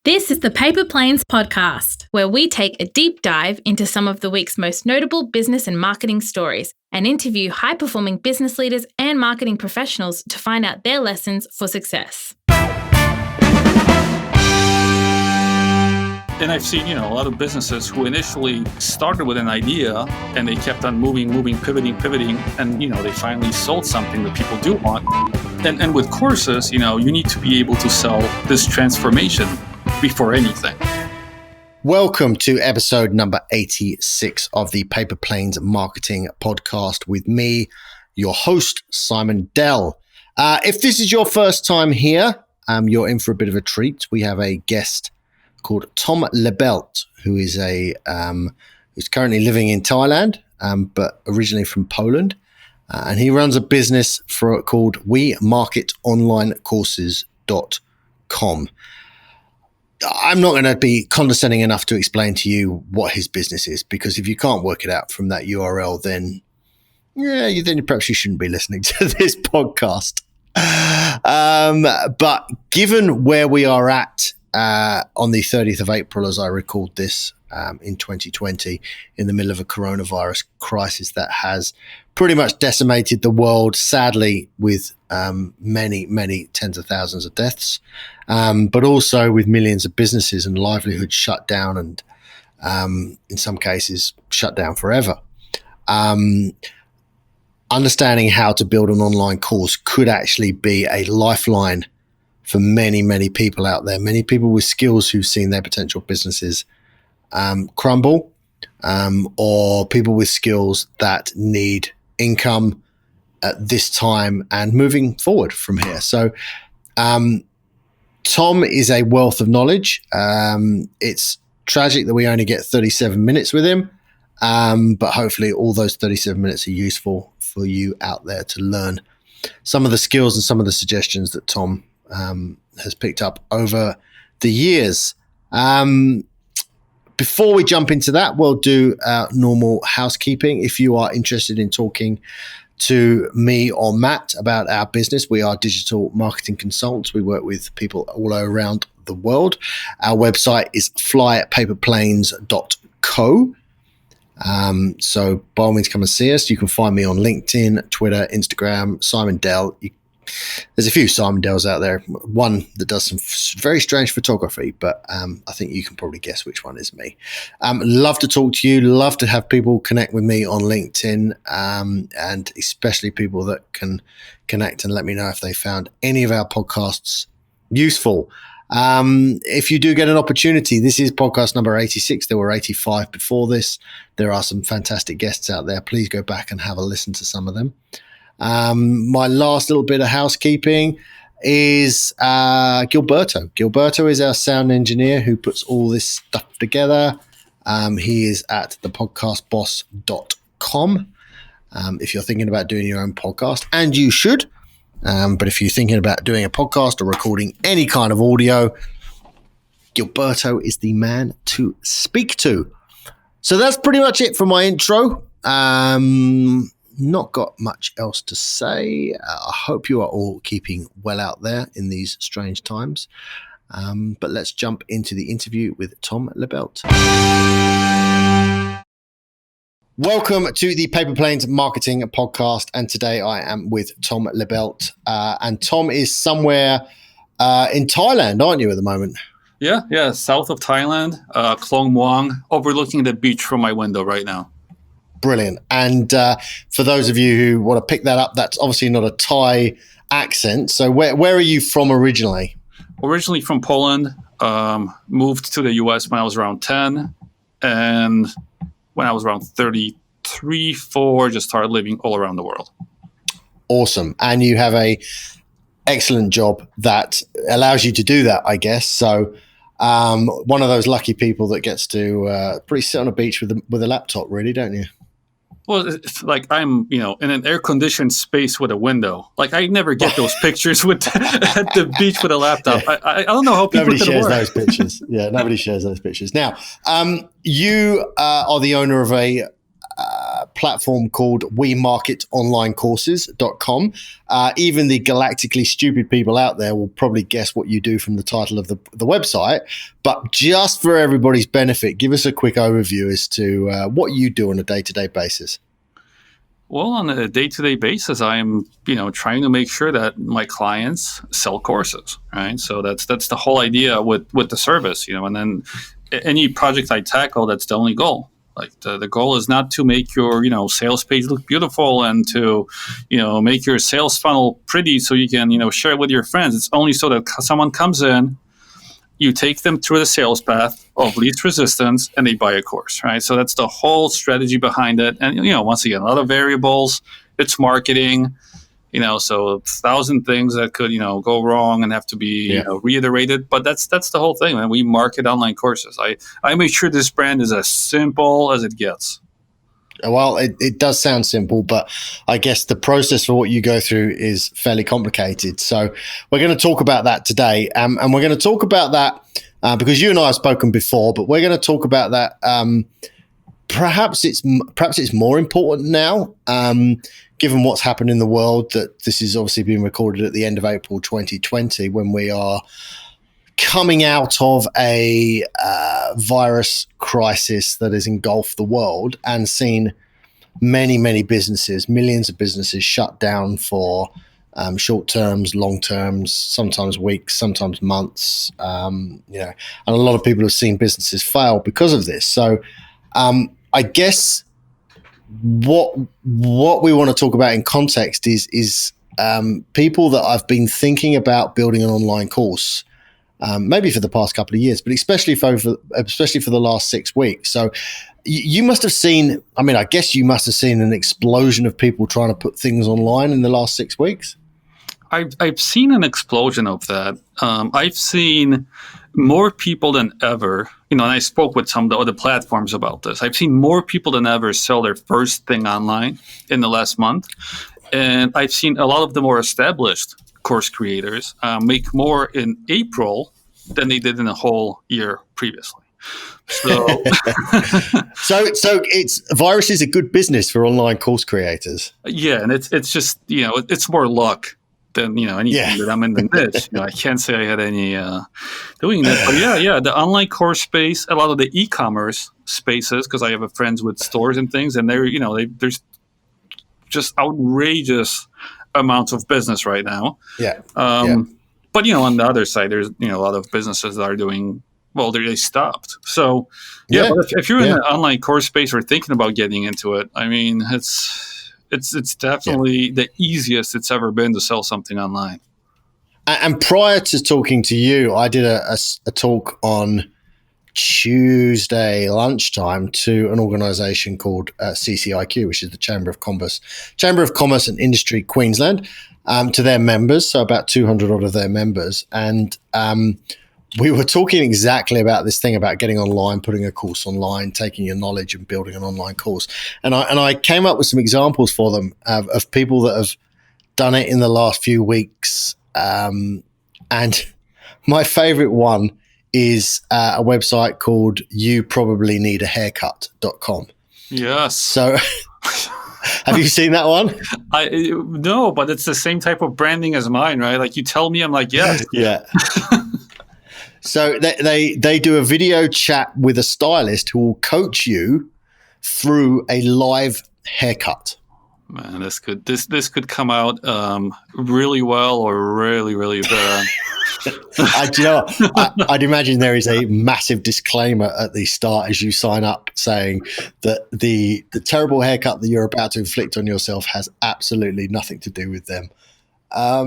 This is the Paper Planes podcast, where we take a deep dive into some of the week's most notable business and marketing stories and interview high-performing business leaders and marketing professionals to find out their lessons for success. And I've seen, a lot of businesses who initially started with an idea and they kept on moving, pivoting, and, they finally sold something that people do want. And with courses, you need to be able to sell this transformation before anything. Welcome to episode number 86 of the Paper Planes Marketing Podcast with me, your host, Simon Dell. If this is your first time here, you're in for a bit of a treat. We have a guest called Tom Libelt, who is who's currently living in Thailand, but originally from Poland. And he runs a business called WeMarketOnlineCourses.com. I'm not going to be condescending enough to explain to you what his business is, because if you can't work it out from that URL, then perhaps you shouldn't be listening to this podcast. But given where we are at on the 30th of April, as I record this in 2020, in the middle of a coronavirus crisis that has pretty much decimated the world, sadly, with many tens of thousands of deaths, but also with millions of businesses and livelihoods shut down and in some cases shut down forever. Understanding how to build an online course could actually be a lifeline for many people out there, many people with skills who've seen their potential businesses crumble, or people with skills that need income at this time and moving forward from here. So Tom is a wealth of knowledge. It's tragic that we only get 37 minutes with him, but hopefully all those 37 minutes are useful for you out there to learn some of the skills and some of the suggestions that Tom has picked up over the years. Before we jump into that, we'll do normal housekeeping. If you are interested in talking to me or Matt about our business, we are digital marketing consultants. We work with people all around the world. Our website is flypaperplanes.co. So by all means, come and see us. You can find me on LinkedIn, Twitter, Instagram, Simon Dell. There's a few Simon Dells out there. One that does some very strange photography, but I think you can probably guess which one is me. Love to talk to you. Love to have people connect with me on LinkedIn, and especially people that can connect and let me know if they found any of our podcasts useful. If you do get an opportunity, this is podcast number 86. There were 85 before this. There are some fantastic guests out there. Please go back and have a listen to some of them. My last little bit of housekeeping is Gilberto. Gilberto is our sound engineer who puts all this stuff together. He is at thepodcastboss.com. If you're thinking about doing your own podcast, and you should, but if you're thinking about doing a podcast or recording any kind of audio, Gilberto is the man to speak to. So that's pretty much it for my intro. Not got much else to say. I hope you are all keeping well out there in these strange times. But let's jump into the interview with Tom Libelt. Welcome to the Paper Planes Marketing Podcast. And today I am with Tom Libelt. And Tom is somewhere in Thailand, aren't you, at the moment? Yeah, south of Thailand, Klong Muang, overlooking the beach from my window right now. Brilliant. And for those of you who want to pick that up, that's obviously not a Thai accent. So where are you from originally? Originally from Poland, moved to the US when I was around 10. And when I was around 33, 4, just started living all around the world. Awesome. And you have a excellent job that allows you to do that, I guess. So one of those lucky people that gets to pretty sit on a beach with a laptop, really, don't you? Well, it's like I'm, in an air-conditioned space with a window. Like I never get those pictures at the beach with a laptop. Yeah. I don't know how people nobody shares those pictures. Yeah, nobody shares those pictures. Now, you are the owner of a platform called wemarketonlinecourses.com. Even the galactically stupid people out there will probably guess what you do from the title of the website. But just for everybody's benefit, give us a quick overview as to what you do on a day-to-day basis. Well, on a day-to-day basis, I'm, trying to make sure that my clients sell courses, right? So that's the whole idea with the service, and then any project I tackle, that's the only goal. Like the goal is not to make your, sales page look beautiful and to, make your sales funnel pretty so you can, share it with your friends. It's only so that someone comes in, you take them through the sales path of least resistance, and they buy a course, right? So that's the whole strategy behind it. And, once again, a lot of variables. It's marketing, so 1,000 things that could, go wrong and have to be reiterated. But that's the whole thing, man. We market online courses. I make sure this brand is as simple as it gets. Well, it does sound simple, but I guess the process for what you go through is fairly complicated. So we're going to talk about that today. And we're going to talk about that because you and I have spoken before, but we're going to talk about that. Perhaps it's more important now, given what's happened in the world, that this is obviously being recorded at the end of April 2020, when we are coming out of a virus crisis that has engulfed the world and seen many businesses, millions of businesses shut down for short terms, long terms, sometimes weeks, sometimes months, and a lot of people have seen businesses fail because of this. So I guess what we want to talk about in context is people that I've been thinking about building an online course, maybe for the past couple of years, but especially for the last 6 weeks. So you must have seen, I guess you must have seen an explosion of people trying to put things online in the last 6 weeks. I've seen an explosion of that. I've seen more people than ever, and I spoke with some of the other platforms about this. I've seen more people than ever sell their first thing online in the last month. And I've seen a lot of the more established course creators make more in April than they did in a whole year previously. So, so it's virus is a good business for online course creators. Yeah, and it's just it's more luck than anything that I'm in the niche. I can't say I had any doing that, but the online course space, a lot of the e-commerce spaces, because I have friends with stores and things, and there's just outrageous amounts of business right now. But on the other side, there's a lot of businesses that are doing well. They stopped. So but if you're in an online course space or thinking about getting into it, it's definitely the easiest it's ever been to sell something online. And prior to talking to you, I did a talk on Tuesday lunchtime to an organization called CCIQ, which is the Chamber of Commerce and Industry Queensland, to their members, so about 200 odd of their members. And we were talking exactly about this thing about getting online, putting a course online, taking your knowledge and building an online course. And I came up with some examples for them of people that have done it in the last few weeks. And my favorite one is a website called youprobablyneedahaircut.com. Yes. So have you seen that one? No, but it's the same type of branding as mine, right? Like you tell me, I'm like, yes. Yeah. So they do a video chat with a stylist who will coach you through a live haircut. Man, this could come out really well or really, really bad. I'd imagine there is a massive disclaimer at the start as you sign up saying that the terrible haircut that you're about to inflict on yourself has absolutely nothing to do with them. I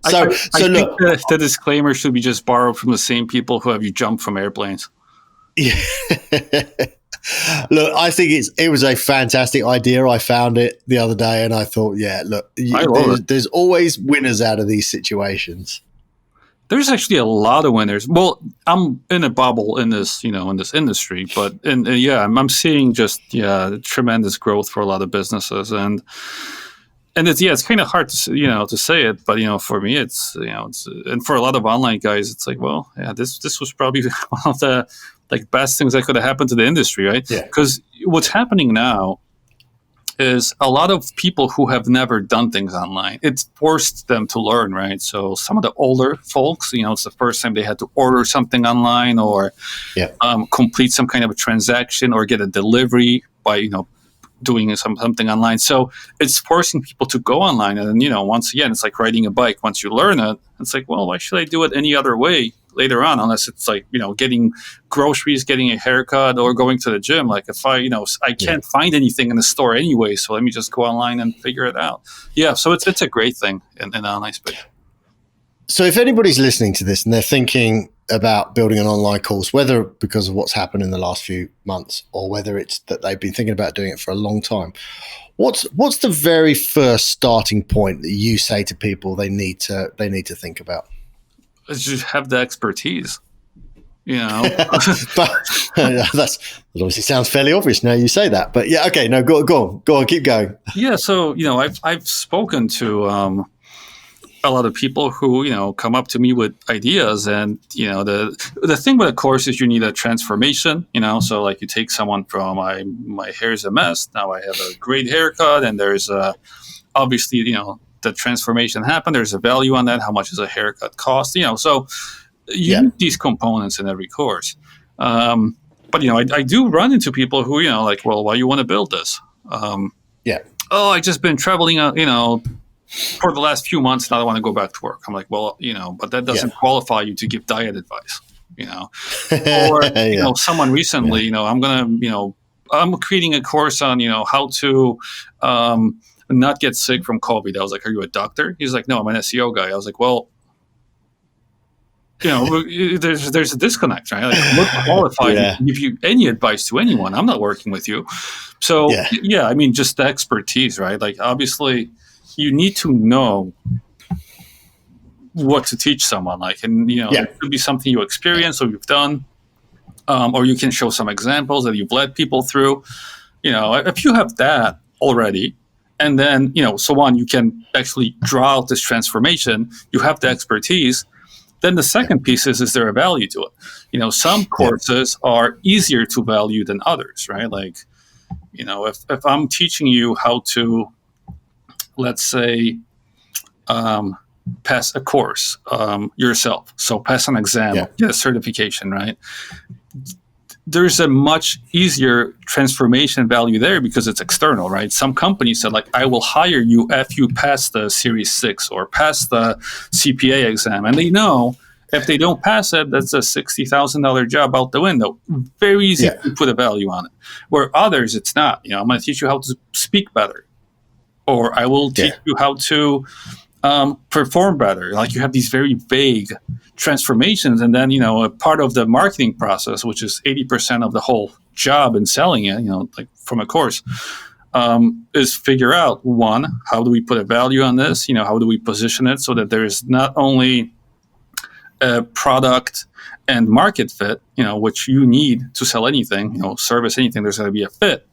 think the disclaimer should be just borrowed from the same people who have you jump from airplanes. Yeah. Look, I think it was a fantastic idea. I found it the other day and I thought, there's always winners out of these situations. There's actually a lot of winners. Well, I'm in a bubble in this, in this industry, but I'm seeing just tremendous growth for a lot of businesses, and it's kind of hard to say it, but for me it's and for a lot of online guys it's like, well, this was probably one of the best things that could have happened to the industry, right? Yeah. Because what's happening now is a lot of people who have never done things online. It's forced them to learn, right? So some of the older folks, it's the first time they had to order something online or complete some kind of a transaction or get a delivery by, doing something online. So it's forcing people to go online. And then, once again, it's like riding a bike. Once you learn it, it's like, well, why should I do it any other way later on? Unless it's like, getting groceries, getting a haircut, or going to the gym. Like if I can't find anything in the store anyway, so let me just go online and figure it out. Yeah. So it's a great thing in online space. So if anybody's listening to this and they're thinking about building an online course, whether because of what's happened in the last few months or whether it's that they've been thinking about doing it for a long time, what's the very first starting point that you say to people they need to think about? Just have the expertise, But that obviously sounds fairly obvious now you say that. But yeah, okay, no, go on, keep going. Yeah, so I've spoken to a lot of people who come up to me with ideas, and the thing with a course is you need a transformation. So like you take someone from my hair's a mess, now I have a great haircut, and there's obviously the transformation happened. There's a value on that. How much does a haircut cost? So you need these components in every course. But I do run into people who like, well, why you want to build this? Oh, I just been traveling for the last few months, now I want to go back to work. I'm like, well, but that doesn't qualify you to give diet advice, Or, someone recently, I'm creating a course on, how to not get sick from COVID. I was like, are you a doctor? He's like, no, I'm an SEO guy. I was like, well, there's a disconnect, right? Like, I'm not qualified to give you any advice to anyone. I'm not working with you. So, just the expertise, right? Like, obviously, you need to know what to teach someone. Like, and it could be something you experience or you've done, or you can show some examples that you've led people through. If you have that already, and then so on, you can actually draw out this transformation. You have the expertise. Then the second piece is there a value to it? Some courses are easier to value than others, right? Like, if I'm teaching you how to, let's say, pass a course yourself. So pass an exam, get a certification, right? There's a much easier transformation value there because it's external, right? Some companies said, like, I will hire you if you pass the Series 6 or pass the CPA exam. And they know if they don't pass it, that's a $60,000 job out the window. Very easy to put a value on it. Where others, it's not. I'm going to teach you how to speak better. Or I will teach you how to perform better. Like, you have these very vague transformations. And then, a part of the marketing process, which is 80% of the whole job in selling it, like from a course, is figure out, one, how do we put a value on this? How do we position it so that there's not only a product and market fit, which you need to sell anything, service anything, there's got to be a fit.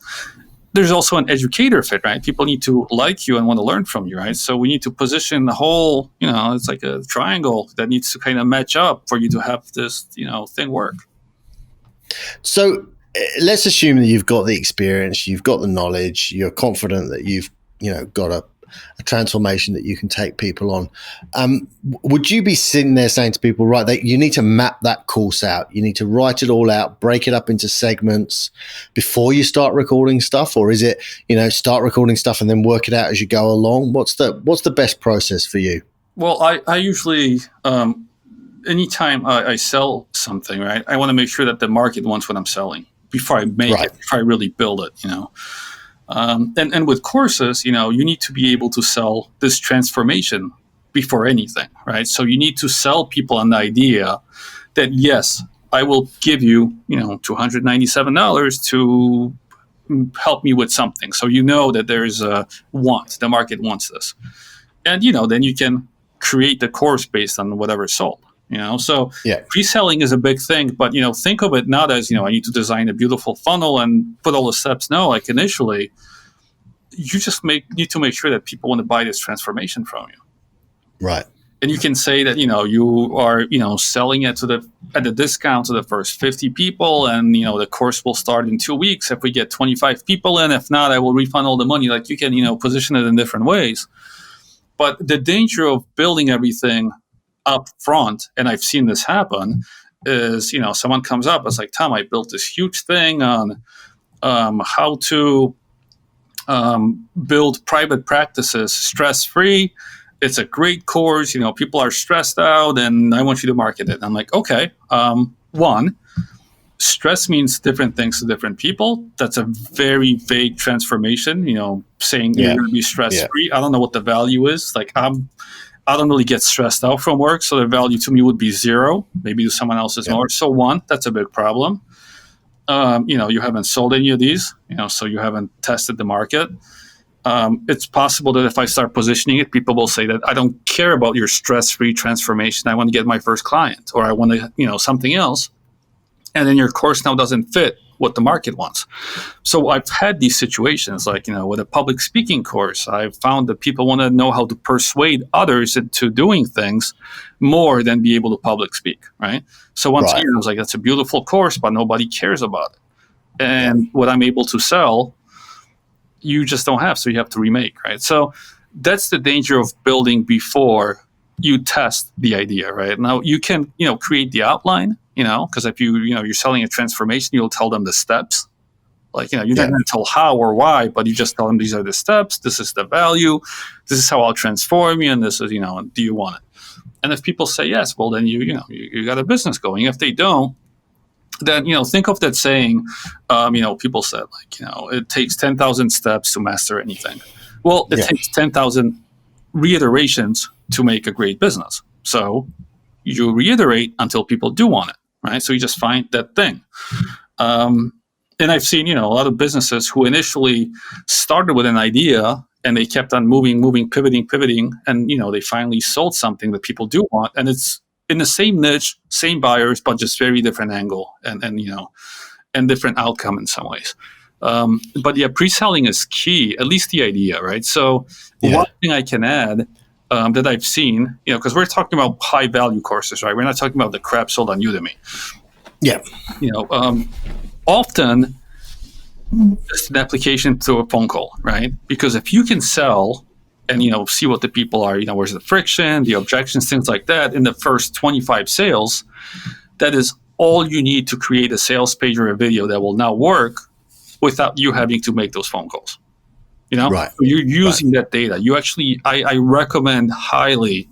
There's also an educator fit, right? People need to like you and want to learn from you, right? So we need to position the whole, it's like a triangle that needs to kind of match up for you to have this, thing work. So let's assume that you've got the experience, you've got the knowledge, you're confident that you've, got a transformation that you can take people on. Would you be sitting there saying to people, right, that you need to map that course out, you need to write it all out, break it up into segments before you start recording stuff? Or is it, start recording stuff and then work it out as you go along? What's the best process for you? Well, I usually, anytime I sell something, right, I want to make sure that the market wants what I'm selling before I make it, before I really build it, And with courses, you need to be able to sell this transformation before anything, right? So you need to sell people an idea that, yes, I will give you, $297 to help me with something. So that there's a want, the market wants this. And, then you can create the course based on whatever's sold. So pre-selling is a big thing, but, think of it not as, I need to design a beautiful funnel and put all the steps. No, like initially, you just need to make sure that people want to buy this transformation from you. Right. And you can say that, you are, selling it at a discount to the first 50 people. And, the course will start in 2 weeks if we get 25 people in. If not, I will refund all the money. Like, you can, position it in different ways. But the danger of building everything up front, and I've seen this happen, is, someone comes up, it's like, Tom, I built this huge thing on how to build private practices stress-free. It's a great course. People are stressed out, and I want you to market it. I'm like, okay. One, stress means different things to different people. That's a very vague transformation. Saying you're going to be stress-free. Yeah. I don't know what the value is. Like, I don't really get stressed out from work, so the value to me would be zero. Maybe to someone else is more. So one, that's a big problem. You haven't sold any of these. So you haven't tested the market. It's possible that if I start positioning it, people will say that I don't care about your stress-free transformation. I want to get my first client, or I want to, something else. And then your course now doesn't fit what the market wants. So I've had these situations, like, with a public speaking course, I've found that people want to know how to persuade others into doing things more than be able to public speak, right? So once again, I was like, that's a beautiful course, but nobody cares about it. And what I'm able to sell, you just don't have, so you have to remake, right? So that's the danger of building before you test the idea, right? Now you can, create the outline, because if you're selling a transformation, you'll tell them the steps. Like, you're not going to tell how or why, but you just tell them these are the steps, this is the value, this is how I'll transform you, and this is, do you want it? And if people say yes, well, then you got a business going. If they don't, then, think of that saying, people said, like, it takes 10,000 steps to master anything. Well, it takes 10,000 reiterations to make a great business. So you reiterate until people do want it, right? So you just find that thing. And I've seen, a lot of businesses who initially started with an idea and they kept on moving, pivoting, and, they finally sold something that people do want. And it's in the same niche, same buyers, but just very different angle and different outcome in some ways. But pre-selling is key, at least the idea, right? So one thing I can add that I've seen, because we're talking about high value courses, right? We're not talking about the crap sold on Udemy. Yeah. Often it's an application to a phone call, right? Because if you can sell and, see what the people are, where's the friction, the objections, things like that in the first 25 sales, that is all you need to create a sales page or a video that will now work without you having to make those phone calls. Right. So you're using that data. You actually, I recommend highly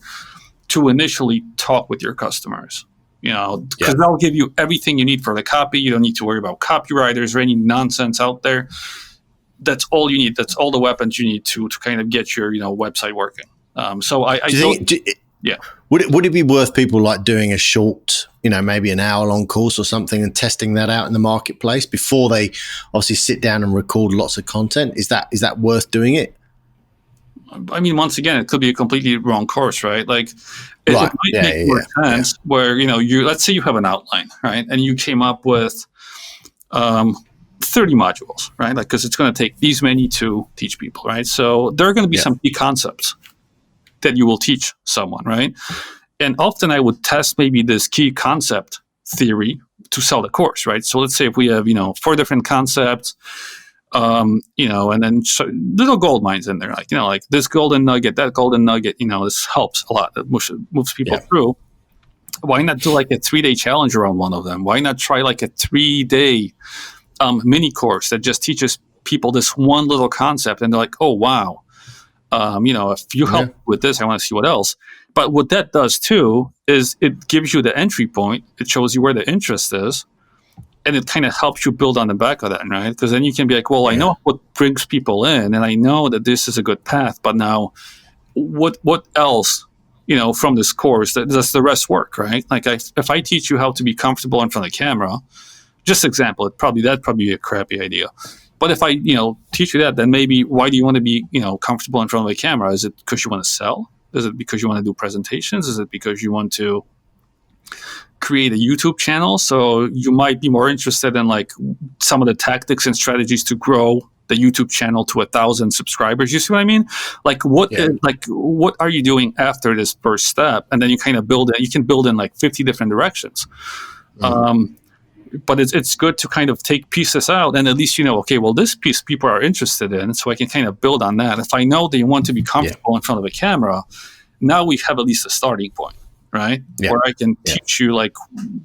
to initially talk with your customers, because they'll give you everything you need for the copy. You don't need to worry about copywriters or any nonsense out there. That's all you need. That's all the weapons you need to kind of get your, website working. Would it be worth people like doing a short, maybe an hour-long course or something and testing that out in the marketplace before they obviously sit down and record lots of content? Is that worth doing it? I mean, once again, it could be a completely wrong course, right? Like, it might make more sense where, let's say you have an outline, right? And you came up with 30 modules, right? Like, because it's going to take these many to teach people, right? So there are going to be some key concepts that you will teach someone, right? And often I would test maybe this key concept theory to sell the course, right? So let's say if we have, 4 different concepts, and then little gold mines in there, like this golden nugget, that golden nugget, this helps a lot. That moves people through. Why not do like a 3-day challenge around one of them? Why not try like a 3-day mini course that just teaches people this one little concept, and they're like, oh, wow. If you help with this, I want to see what else. But what that does too is it gives you the entry point. It shows you where the interest is, and it kind of helps you build on the back of that, right? Because then you can be like, well, I know what brings people in, and I know that this is a good path. But now, what else, from this course does the rest work, right? Like, if I teach you how to be comfortable in front of the camera, just example, that'd probably be a crappy idea. But if I, teach you that, then maybe why do you want to be, comfortable in front of a camera? Is it because you want to sell? Is it because you want to do presentations? Is it because you want to create a YouTube channel? So you might be more interested in like some of the tactics and strategies to grow the YouTube channel to 1,000 subscribers. You see what I mean? Like what are you doing after this first step? And then you kind of build it. You can build in like 50 different directions. But it's good to kind of take pieces out, and at least okay, well, this piece people are interested in, so I can kind of build on that. If I know they want to be comfortable in front of a camera, now we have at least a starting point, right? Where I can teach you like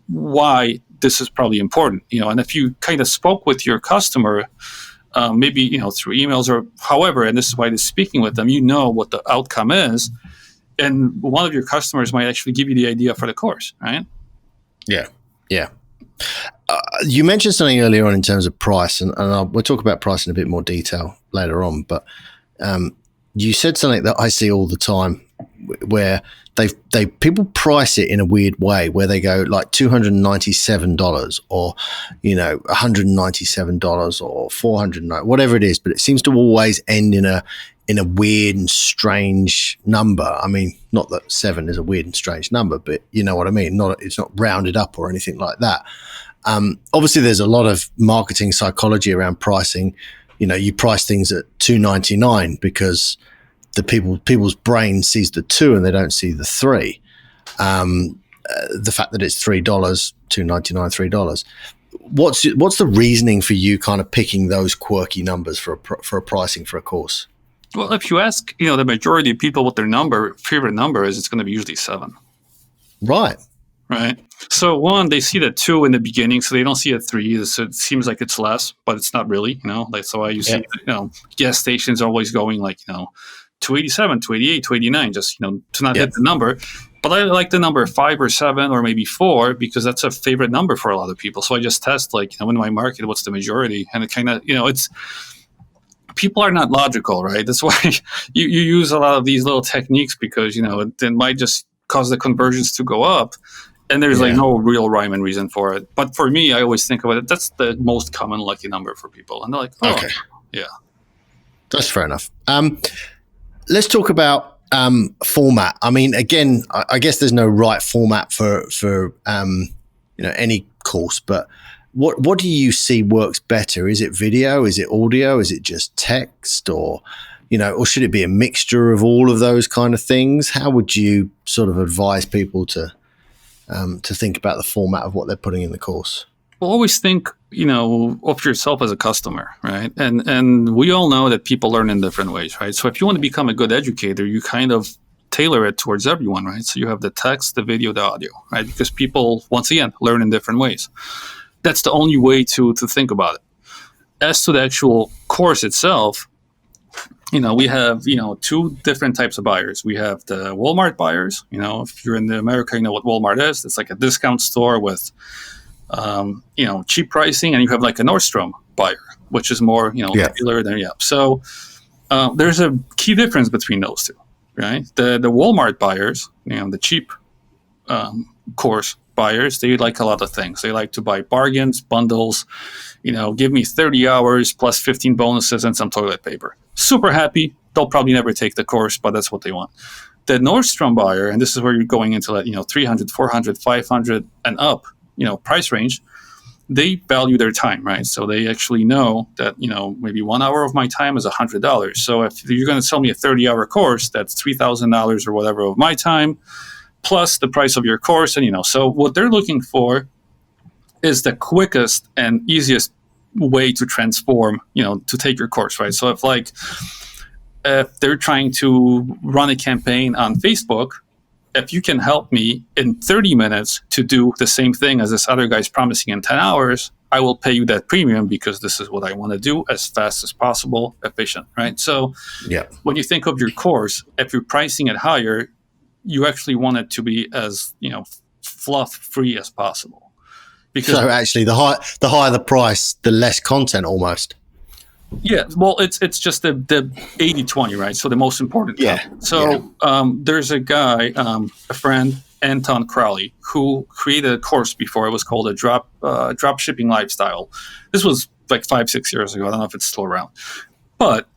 why this is probably important, and if you kind of spoke with your customer, maybe, through emails or however, and this is why they're speaking with them, what the outcome is, and one of your customers might actually give you the idea for the course, right? Yeah. You mentioned something earlier on in terms of price, and we'll talk about price in a bit more detail later on, but you said something that I see all the time where people price it in a weird way where they go like $297 or $197 or $409, whatever it is, but it seems to always end in a weird and strange number. I mean, not that 7 is a weird and strange number, but you know what I mean. It's not rounded up or anything like that. Obviously, there's a lot of marketing psychology around pricing. You price things at $299 because the people's brain sees the 2 and they don't see the 3. The fact that it's $3, $299, $3. What's the reasoning for you kind of picking those quirky numbers for a pricing for a course? Well, if you ask, the majority of people what their favorite number is, it's going to be usually 7. Right. So one, they see the 2 in the beginning, so they don't see a 3. So it seems like it's less, but it's not really, Like, so you see, gas stations are always going like, 287, 288, 289, just, to not hit the number. But I like the number 5 or 7 or maybe 4 because that's a favorite number for a lot of people. So I just test like, in my market, what's the majority? And it kind of, it's, people are not logical, right? That's why you use a lot of these little techniques because, it might just cause the conversions to go up. And there's like no real rhyme and reason for it. But for me, I always think about it. That's the most common lucky number for people. And they're like, oh, okay. Yeah. That's fair enough. Let's talk about format. I mean, again, I guess there's no right format for any course, but what do you see works better? Is it video? Is it audio? Is it just text? Or should it be a mixture of all of those kind of things? How would you sort of advise people to think about the format of what they're putting in the course? Well, always think, of yourself as a customer, right? And we all know that people learn in different ways, right? So if you want to become a good educator, you kind of tailor it towards everyone, right? So you have the text, the video, the audio, right? Because people, once again, learn in different ways. That's the only way to think about it. As to the actual course itself, we have, 2 different types of buyers. We have the Walmart buyers. If you're in America, you know what Walmart is. It's like a discount store with, cheap pricing. And you have like a Nordstrom buyer, which is more, regular than, So there's a key difference between those two, right? The Walmart buyers, the cheap course buyers, they like a lot of things. They like to buy bargains, bundles, give me 30 hours plus 15 bonuses and some toilet paper. Super happy. They'll probably never take the course, but that's what they want. The Nordstrom buyer, and this is where you're going into that, 300, 400, 500 and up, price range, they value their time, right? So they actually know that, maybe 1 hour of my time is $100. So if you're going to sell me a 30-hour course, that's $3,000 or whatever of my time, plus the price of your course. And, so what they're looking for is the quickest and easiest way to transform, to take your course, right? So if they're trying to run a campaign on Facebook, if you can help me in 30 minutes to do the same thing as this other guy's promising in 10 hours, I will pay you that premium because this is what I want to do as fast as possible, efficient, right? So when you think of your course, if you're pricing it higher, you actually want it to be as, fluff-free as possible. Because so actually, the higher the price, the less content almost. Yeah, well, it's just the 80-20, right? So the most important. There's a guy, a friend, Anton Crowley, who created a course before. It was called a drop shipping lifestyle. This was like 5-6 years ago. I don't know if it's still around, but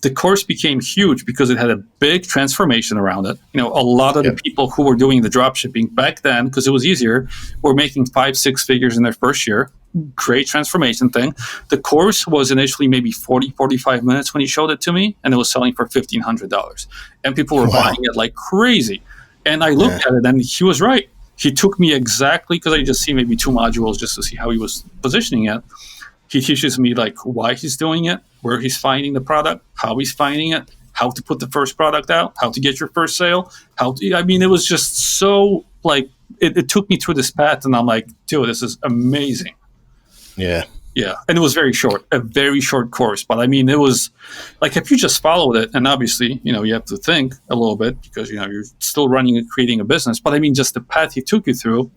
the course became huge because it had a big transformation around it. A lot of the people who were doing the drop shipping back then, because it was easier, were making 5-6 figures in their first year. great transformation thing. The course was initially maybe 45 minutes when he showed it to me, and it was selling for $1,500. And people were buying it like crazy. And I looked at it, and he was right. He took me exactly, because I just see maybe 2 modules just to see how he was positioning it. He teaches me like why he's doing it, where he's finding the product, how he's finding it, how to put the first product out, how to get your first sale. It was just so like, it took me through this path, and I'm like, dude, this is amazing. Yeah. Yeah. And it was a very short course. But I mean, it was like, if you just followed it, and obviously, you have to think a little bit because, you're still running and creating a business. But I mean, just the path he took you through,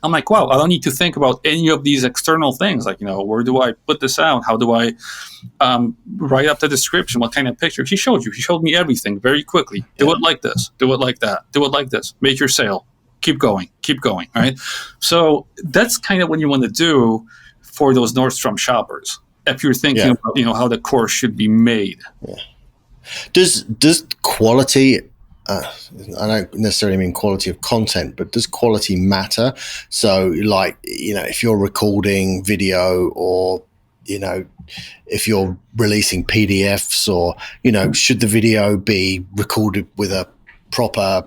I'm like, wow, I don't need to think about any of these external things. Like, where do I put this out? How do I write up the description? What kind of picture? He showed me everything very quickly. Do it like this. Do it like that. Do it like this. Make your sale. Keep going. Right? So that's kind of what you want to do for those Nordstrom shoppers. If you're thinking about, how the course should be made. Yeah. Does quality, I don't necessarily mean quality of content, but does quality matter? So like, if you're recording video, or, if you're releasing PDFs, or, should the video be recorded with a proper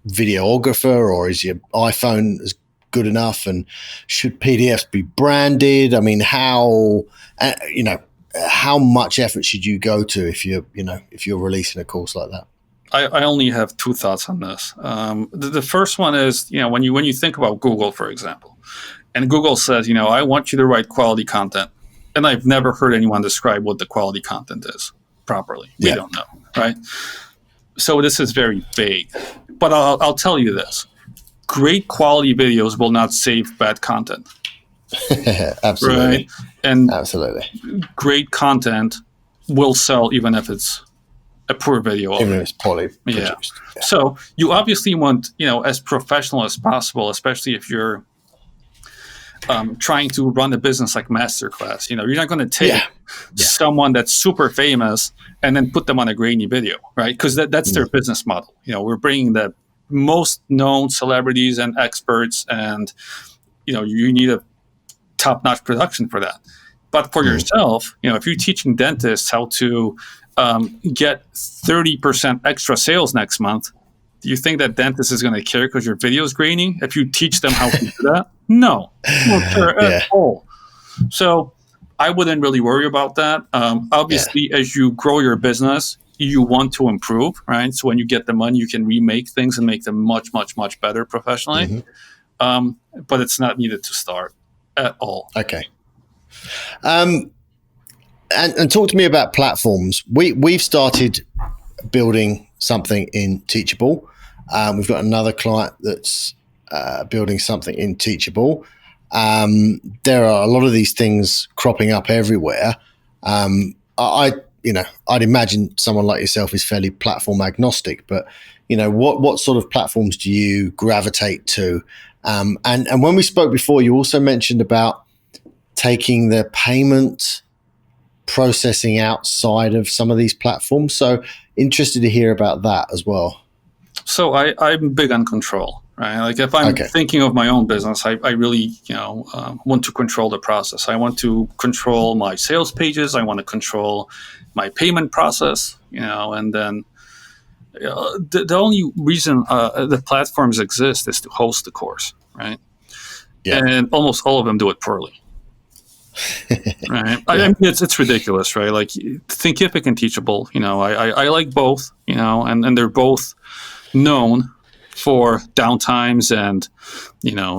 videographer, or is your iPhone as good enough, and should PDFs be branded? I mean, how much effort should you go to if you're releasing a course like that? I only have 2 thoughts on this. The first one is, when you think about Google, for example, and Google says, I want you to write quality content. And I've never heard anyone describe what the quality content is properly. We don't know, right? So this is very vague. But I'll tell you this. Great quality videos will not save bad content. Absolutely. Right? And absolutely. Great content will sell even if it's a poor video. Even if it's poorly produced. Yeah. So you obviously want, as professional as possible, especially if you're trying to run a business like Masterclass. You're not going to take someone that's super famous and then put them on a grainy video, right? Because that's their business model. We're bringing the most known celebrities and experts, and you need a top-notch production for that. But for yourself, if you're teaching dentists how to get 30% extra sales next month, do you think that dentist is going to care because your video is grainy if you teach them how to do that? No, won't care at all. So I wouldn't really worry about that. Obviously, as you grow your business, you want to improve, right? So when you get the money, you can remake things and make them much, much, much better professionally. But it's not needed to start at all. Okay. And talk to me about platforms. We've started building something in Teachable. We've got another client that's building something in Teachable. There are a lot of these things cropping up everywhere. I'd imagine someone like yourself is fairly platform agnostic, but what sort of platforms do you gravitate to? And when we spoke before, you also mentioned about taking the payment processing outside of some of these platforms. So interested to hear about that as well. So I'm big on control, right? Like if I'm thinking of my own business, I really, want to control the process. I want to control my sales pages. I want to control my payment process, and then the only reason the platforms exist is to host the course, right? Yeah. And almost all of them do it poorly. Right. I mean, it's ridiculous, right? Like Thinkific and Teachable, I like both, and they're both known for downtimes, and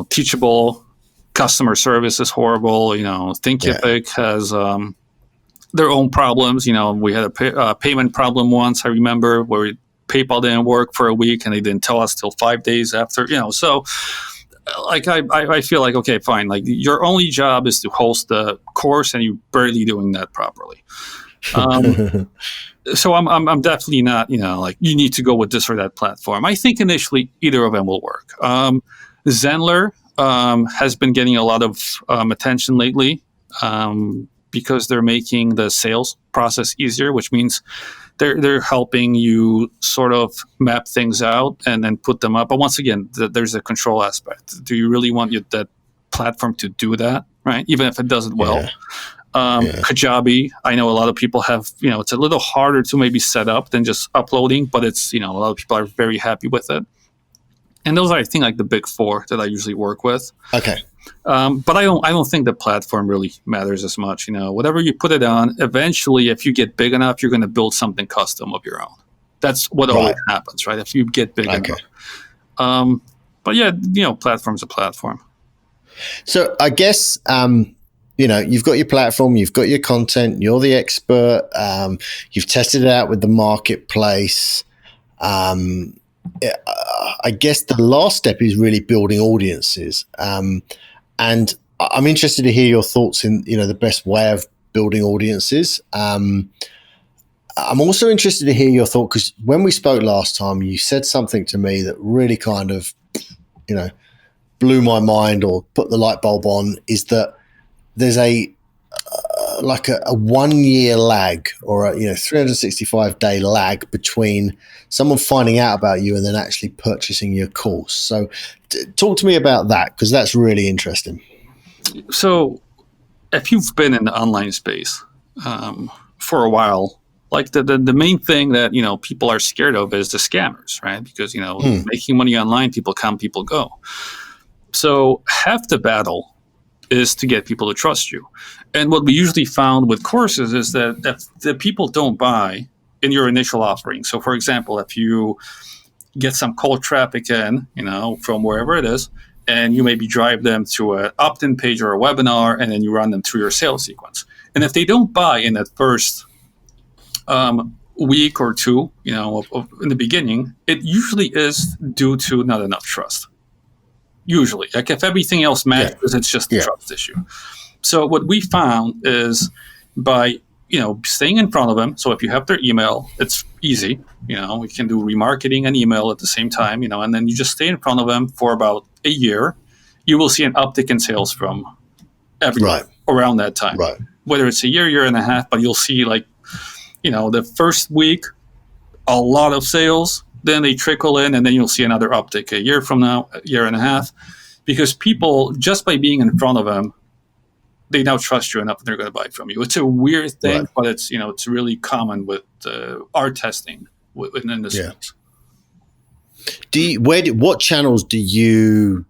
Teachable customer service is horrible. Thinkific has their own problems. We had a payment problem once, I remember, where PayPal didn't work for a week and they didn't tell us till 5 days after. So like I feel like, okay, fine. Like your only job is to host the course, and you're barely doing that properly. So I'm definitely not, like you need to go with this or that platform. I think initially either of them will work. Zenler has been getting a lot of attention lately because they're making the sales process easier, which means they're helping you sort of map things out and then put them up. But once again, there's a control aspect. Do you really want that platform to do that? right? Even if it does it well. Yeah. Kajabi, I know a lot of people have, it's a little harder to maybe set up than just uploading, but it's, a lot of people are very happy with it. And those are, I think, like the big four that I usually work with. Okay. But I don't think the platform really matters as much. Whatever you put it on, eventually, if you get big enough, you're going to build something custom of your own. That's what always happens, right? If you get big enough. But yeah, platform's a platform. So I guess, you've got your platform, you've got your content, you're the expert, you've tested it out with the marketplace. I guess the last step is really building audiences. And I'm interested to hear your thoughts in, the best way of building audiences. I'm also interested to hear your thought, because when we spoke last time, you said something to me that really kind of, blew my mind or put the light bulb on, is that there's a 1 year lag or a 365-day lag between someone finding out about you and then actually purchasing your course. So talk to me about that, because that's really interesting. So if you've been in the online space for a while, like the main thing that people are scared of is the scammers, right? Because making money online, people come, people go. So half the battle is to get people to trust you. And what we usually found with courses is that if the people don't buy in your initial offering, so for example, if you get some cold traffic in, from wherever it is, and you maybe drive them to an opt-in page or a webinar, and then you run them through your sales sequence. And if they don't buy in that first week or two, in the beginning, it usually is due to not enough trust. Usually, like if everything else matches, it's just a trust issue. So what we found is by, staying in front of them. So if you have their email, it's easy. We can do remarketing and email at the same time, and then you just stay in front of them for about a year. You will see an uptick in sales from everyone around that time. Right. Whether it's a year and a half, but you'll see the first week, a lot of sales. Then they trickle in, and then you'll see another uptick a year from now, a year and a half, because people, just by being in front of them, they now trust you enough and they're going to buy from you. It's a weird thing, but it's it's really common with our testing within the space. What channels do you?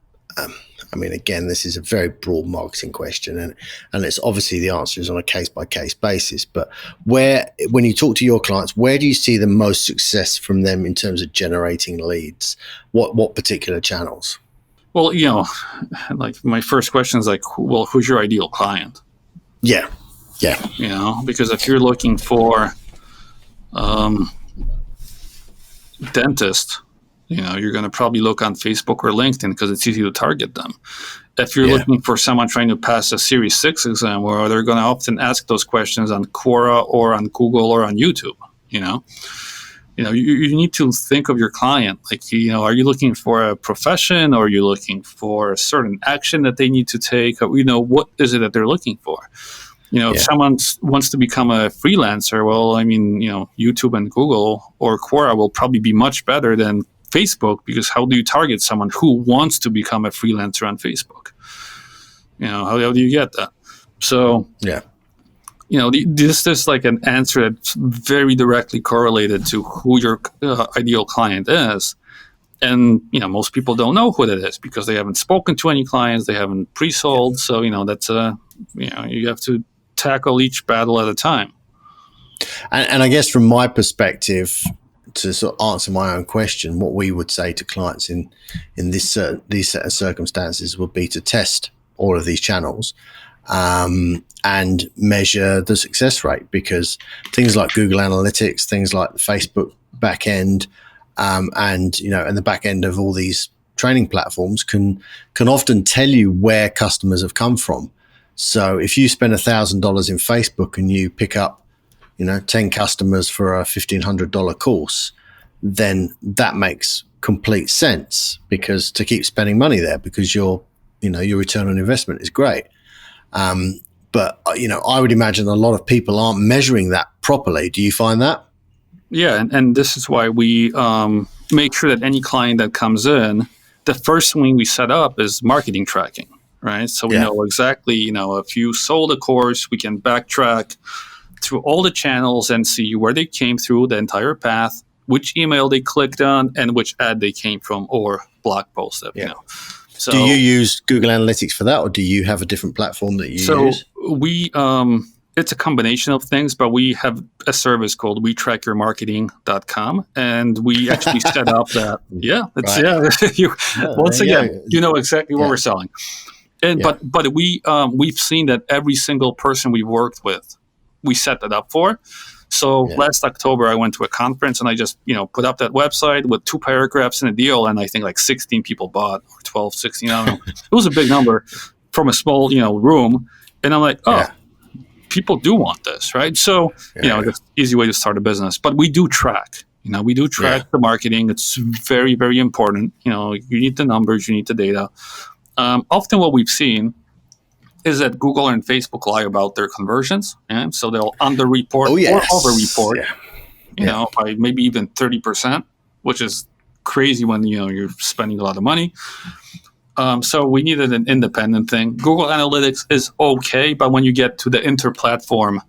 Again, this is a very broad marketing question, and it's obviously the answer is on a case-by-case basis. But when you talk to your clients, where do you see the most success from them in terms of generating leads? What particular channels? Well, like my first question is who's your ideal client? Yeah. Because if you're looking for dentist, you're going to probably look on Facebook or LinkedIn because it's easy to target them. If you're looking for someone trying to pass a Series 6 exam, where they're going to often ask those questions on Quora or on Google or on YouTube, you need to think of your client. Are you looking for a profession, or are you looking for a certain action that they need to take? Or, what is it that they're looking for? If someone wants to become a freelancer, well, YouTube and Google or Quora will probably be much better than Facebook, because how do you target someone who wants to become a freelancer on Facebook? How do you get that? So, this is like an answer that's very directly correlated to who your ideal client is. And, most people don't know who that is because they haven't spoken to any clients, they haven't pre-sold. So, that's you have to tackle each battle at a time. And I guess from my perspective, to sort of answer my own question, what we would say to clients in these set of circumstances would be to test all of these channels and measure the success rate, because things like Google Analytics, things like the Facebook backend, and the back end of all these training platforms can often tell you where customers have come from. So if you spend $1,000 in Facebook and you pick up 10 customers for a $1,500 course, then that makes complete sense, because to keep spending money there, because your return on investment is great. But I would imagine a lot of people aren't measuring that properly. Do you find that? Yeah, and this is why we make sure that any client that comes in, the first thing we set up is marketing tracking. right? So we know exactly, if you sold a course, we can backtrack through all the channels and see where they came through the entire path, which email they clicked on, and which ad they came from, or blog post. So, do you use Google Analytics for that, or do you have a different platform that you use? So we, it's a combination of things, but we have a service called WeTrackYourMarketing.com, and we actually set up that. Yeah, it's once again, you know exactly what we're selling. And but we've seen that every single person we worked with, we set that up for. So last October, I went to a conference and I just, put up that website with 2 paragraphs in a deal. And I think like 16 people bought, or 12, 16, I don't know. It was a big number from a small, room. And I'm like, people do want this, right? So, it's an easy way to start a business. But we do track, the marketing. It's very, very important. You need the numbers, you need the data. Often what we've seen is that Google and Facebook lie about their conversions, and so they'll underreport or overreport, by maybe even 30%, which is crazy when you're spending a lot of money. So we needed an independent thing. Google Analytics is okay, but when you get to the inter-platform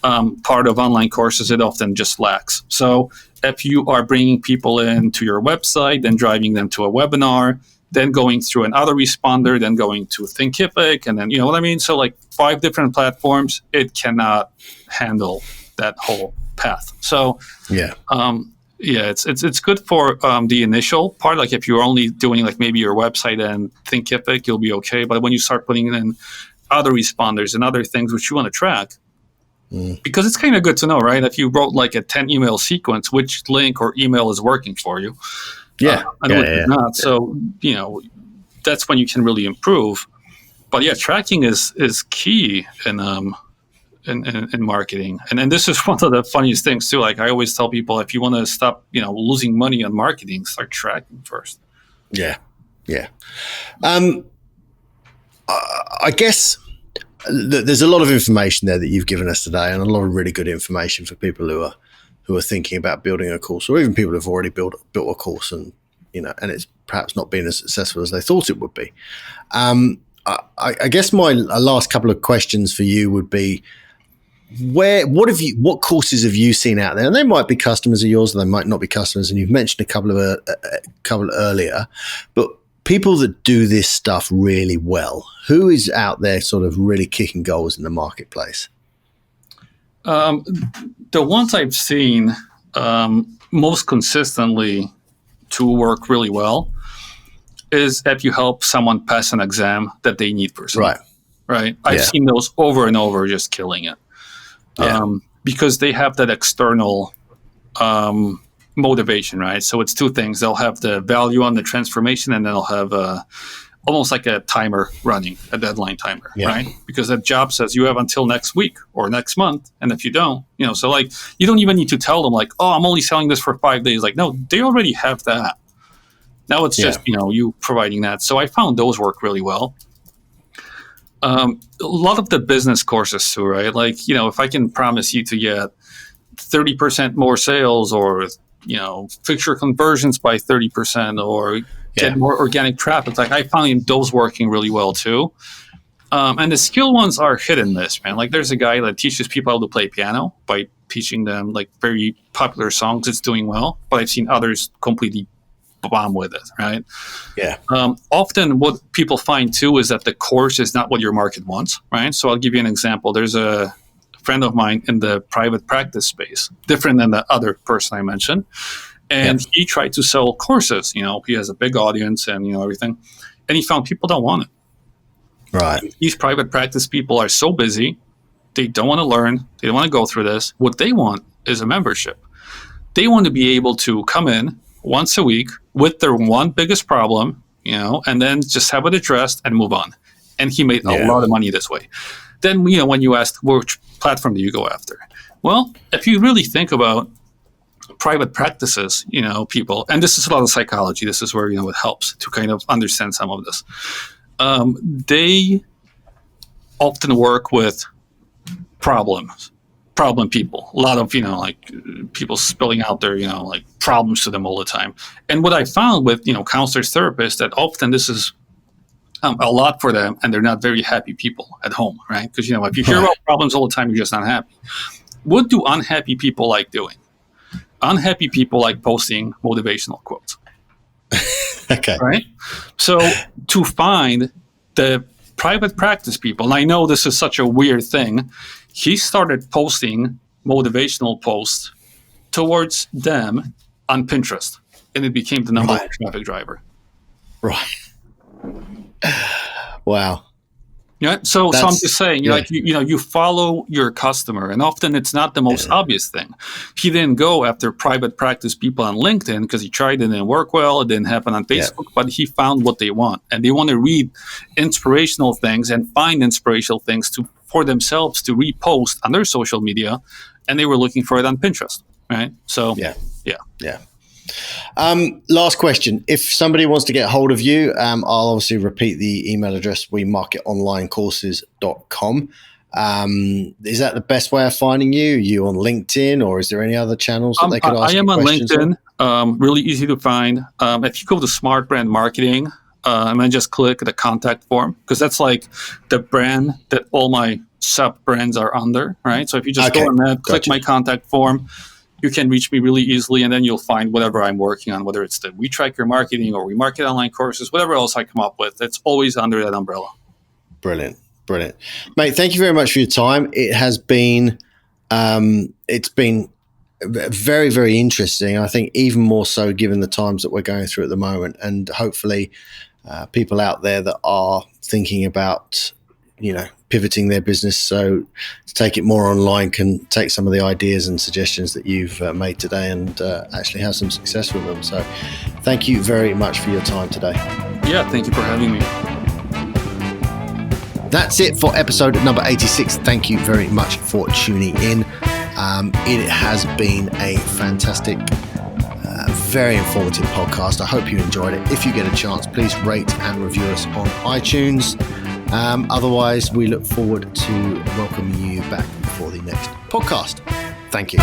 part of online courses, it often just lacks. So if you are bringing people into your website, then driving them to a webinar, then going through an autoresponder, then going to Thinkific, and then, you know what I mean? So like 5 different platforms, it cannot handle that whole path. So it's good for the initial part. Like if you're only doing like maybe your website and Thinkific, you'll be okay. But when you start putting in autoresponders and other things which you want to track, because it's kind of good to know, right? If you wrote like a 10 email sequence, which link or email is working for you. Not. So, that's when you can really improve. But tracking is key in marketing. And this is one of the funniest things too. Like I always tell people, if you want to stop, losing money on marketing, start tracking first. Yeah. I guess there's a lot of information there that you've given us today, and a lot of really good information for people who are thinking about building a course, or even people who've already built a course and it's perhaps not been as successful as they thought it would be. I guess my last couple of questions for you would be, what courses have you seen out there? And they might be customers of yours, and they might not be customers. And you've mentioned a couple earlier, but people that do this stuff really well, who is out there sort of really kicking goals in the marketplace? The ones I've seen most consistently to work really well is if you help someone pass an exam that they need for something. Right? I've seen those over and over, just killing it. Because they have that external motivation, right? So it's 2 things. They'll have the value on the transformation, and then they'll have almost like a timer running, a deadline timer, right? Because that job says you have until next week or next month. And if you don't, so like, you don't even need to tell them like, oh, I'm only selling this for 5 days. Like, no, they already have that. Now it's just, you providing that. So I found those work really well. A lot of the business courses too, right? Like, if I can promise you to get 30% more sales, or, fix your conversions by 30%, or get more organic traffic. Like I found those working really well too. And the skill ones are hit and miss, man. Like there's a guy that teaches people how to play piano by teaching them like very popular songs. It's doing well, but I've seen others completely bomb with it, right? Often what people find too is that the course is not what your market wants, right? So I'll give you an example. There's a friend of mine in the private practice space, different than the other person I mentioned. And he tried to sell courses, he has a big audience and, everything. And he found people don't want it. Right. These private practice people are so busy. They don't want to learn. They don't want to go through this. What they want is a membership. They want to be able to come in once a week with their one biggest problem, and then just have it addressed and move on. And he made a lot of money this way. Then, when you ask, which platform do you go after? Well, if you really think about private practices, people, and this is a lot of psychology. This is where, it helps to kind of understand some of this. They often work with problem people. A lot of, people spilling out their, problems to them all the time. And what I found with, counselors, therapists, that often this is a lot for them, and they're not very happy people at home, right? Because, if you hear about problems all the time, you're just not happy. What do unhappy people like doing? Unhappy people like posting motivational quotes. Okay. Right? So to find the private practice people, and I know this is such a weird thing, he started posting motivational posts towards them on Pinterest, and it became the number one traffic driver. Right. Wow. Yeah. So I'm just saying, you follow your customer, and often it's not the most obvious thing. He didn't go after private practice people on LinkedIn because he tried it, didn't work well. It didn't happen on Facebook, but he found what they want, and they want to read inspirational things and find inspirational things for themselves to repost on their social media, and they were looking for it on Pinterest, right? So yeah. Last question. If somebody wants to get hold of you, I'll obviously repeat the email address, wemarketonlinecourses.com. Is that the best way of finding you? Are you on LinkedIn, or is there any other channels that they could ask? I am on LinkedIn. On? Really easy to find. If you go to Smart Brand Marketing, and then just click the contact form, because that's like the brand that all my sub brands are under, right? So if you just go on that, click my contact form, you can reach me really easily, and then you'll find whatever I'm working on, whether it's the We Track Your Marketing or We Market Online courses, whatever else I come up with. It's always under that umbrella. Brilliant. Mate, thank you very much for your time. It has been, it's been very, very interesting. I think even more so given the times that we're going through at the moment, and hopefully people out there that are thinking about, pivoting their business so to take it more online can take some of the ideas and suggestions that you've made today and actually have some success with them. So thank you very much for your time today. Yeah, thank you for having me. That's it for episode number 86. Thank you very much for tuning in. It has been a fantastic, very informative podcast. I hope you enjoyed it. If you get a chance, please rate and review us on iTunes. Otherwise, we look forward to welcoming you back for the next podcast. Thank you.